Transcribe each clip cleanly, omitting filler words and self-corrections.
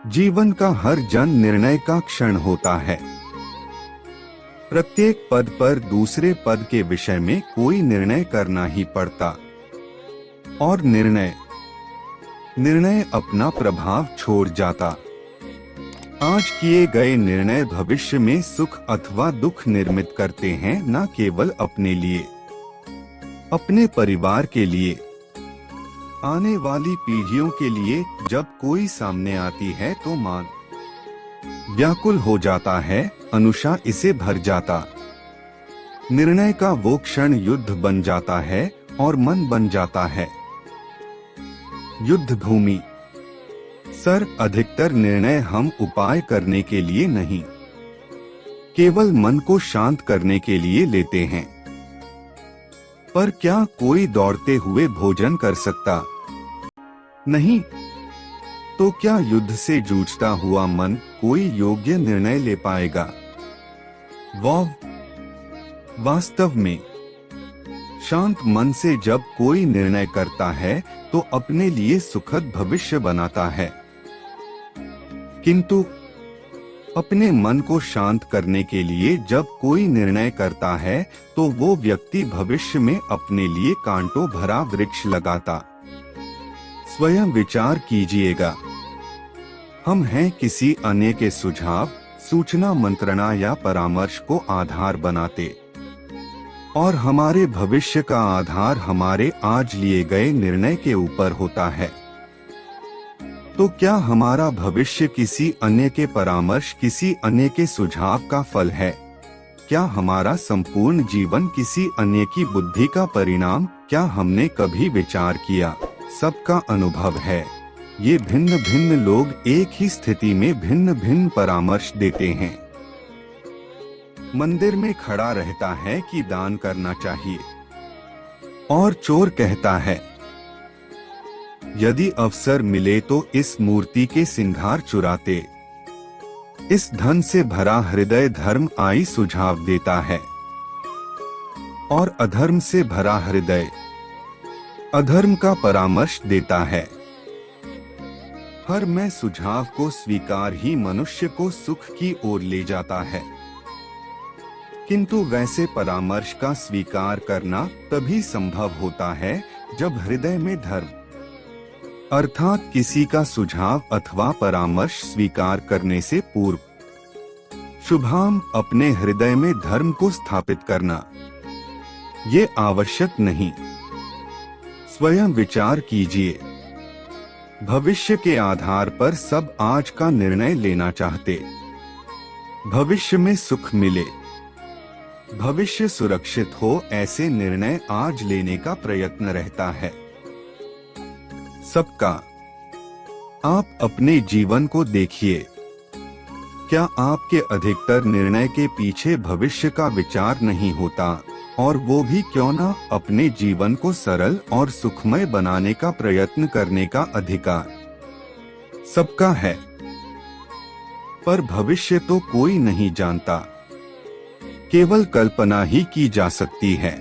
जीवन का हर जन निर्णय का क्षण होता है। प्रत्येक पद पर दूसरे पद के विषय में कोई निर्णय करना ही पड़ता और निर्णय अपना प्रभाव छोड़ जाता। आज किए गए निर्णय भविष्य में सुख अथवा दुख निर्मित करते हैं, न केवल अपने लिए, अपने परिवार के लिए, आने वाली पीढ़ियों के लिए। जब कोई सामने आती है तो मन व्याकुल हो जाता है, अनुशा इसे भर जाता। निर्णय का वो क्षण युद्ध बन जाता है और मन बन जाता है युद्ध भूमि। सर, अधिकतर निर्णय हम उपाय करने के लिए नहीं, केवल मन को शांत करने के लिए लेते हैं। पर क्या कोई दौड़ते हुए भोजन कर सकता? नहीं। तो क्या युद्ध से जूझता हुआ मन कोई योग्य निर्णय ले पाएगा? वास्तव में शांत मन से जब कोई निर्णय करता है तो अपने लिए सुखद भविष्य बनाता है। किंतु अपने मन को शांत करने के लिए जब कोई निर्णय करता है तो वो व्यक्ति भविष्य में अपने लिए कांटों भरा वृक्ष लगाता। स्वयं विचार कीजिएगा। हम हैं किसी अन्य के सुझाव, सूचना, मंत्रणा या परामर्श को आधार बनाते और हमारे भविष्य का आधार हमारे आज लिए गए निर्णय के ऊपर होता है। तो क्या हमारा भविष्य किसी अन्य के परामर्श, किसी अन्य के सुझाव का फल है? क्या हमारा संपूर्ण जीवन किसी अन्य की बुद्धि का परिणाम? क्या हमने कभी विचार किया? सबका अनुभव है, ये भिन्न भिन्न लोग एक ही स्थिति में भिन्न भिन्न परामर्श देते हैं। मंदिर में खड़ा रहता है कि दान करना चाहिए और चोर कहता है यदि अवसर मिले तो इस मूर्ति के सिंगार चुराते। इस धन से भरा हृदय धर्म आई सुझाव देता है और अधर्म से भरा हृदय अधर्म का परामर्श देता है। हर मैं सुझाव को स्वीकार ही मनुष्य को सुख की ओर ले जाता है। किंतु वैसे परामर्श का स्वीकार करना तभी संभव होता है जब हृदय में धर्म, अर्थात किसी का सुझाव अथवा परामर्श स्वीकार करने से पूर्व शुभाम अपने हृदय में धर्म को स्थापित करना ये आवश्यक नहीं। स्वयं विचार कीजिए। भविष्य के आधार पर सब आज का निर्णय लेना चाहते। भविष्य में सुख मिले, भविष्य सुरक्षित हो, ऐसे निर्णय आज लेने का प्रयत्न रहता है सबका। आप अपने जीवन को देखिए। क्या आपके अधिकतर निर्णय के पीछे भविष्य का विचार नहीं होता? और वो भी क्यों ना अपने जीवन को सरल और सुखमय बनाने का प्रयत्न करने का अधिकार सबका है। पर भविष्य तो कोई नहीं जानता, केवल कल्पना ही की जा सकती है।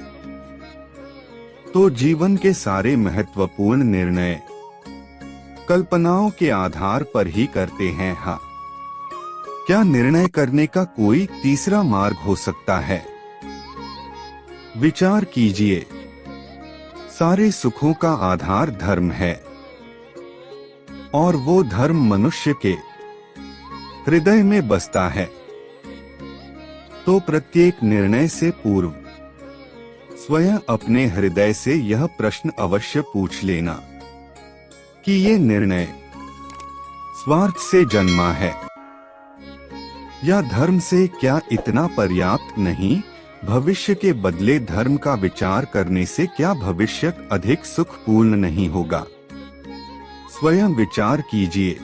तो जीवन के सारे महत्वपूर्ण निर्णय कल्पनाओं के आधार पर ही करते हैं। हाँ, क्या निर्णय करने का कोई तीसरा मार्ग हो सकता है? विचार कीजिए। सारे सुखों का आधार धर्म है और वो धर्म मनुष्य के हृदय में बसता है। तो प्रत्येक निर्णय से पूर्व स्वयं अपने हृदय से यह प्रश्न अवश्य पूछ लेना कि ये निर्णय स्वार्थ से जन्मा है या धर्म से? क्या इतना पर्याप्त नहीं? भविष्य के बदले धर्म का विचार करने से क्या भविष्य अधिक सुखपूर्ण नहीं होगा? स्वयं विचार कीजिए।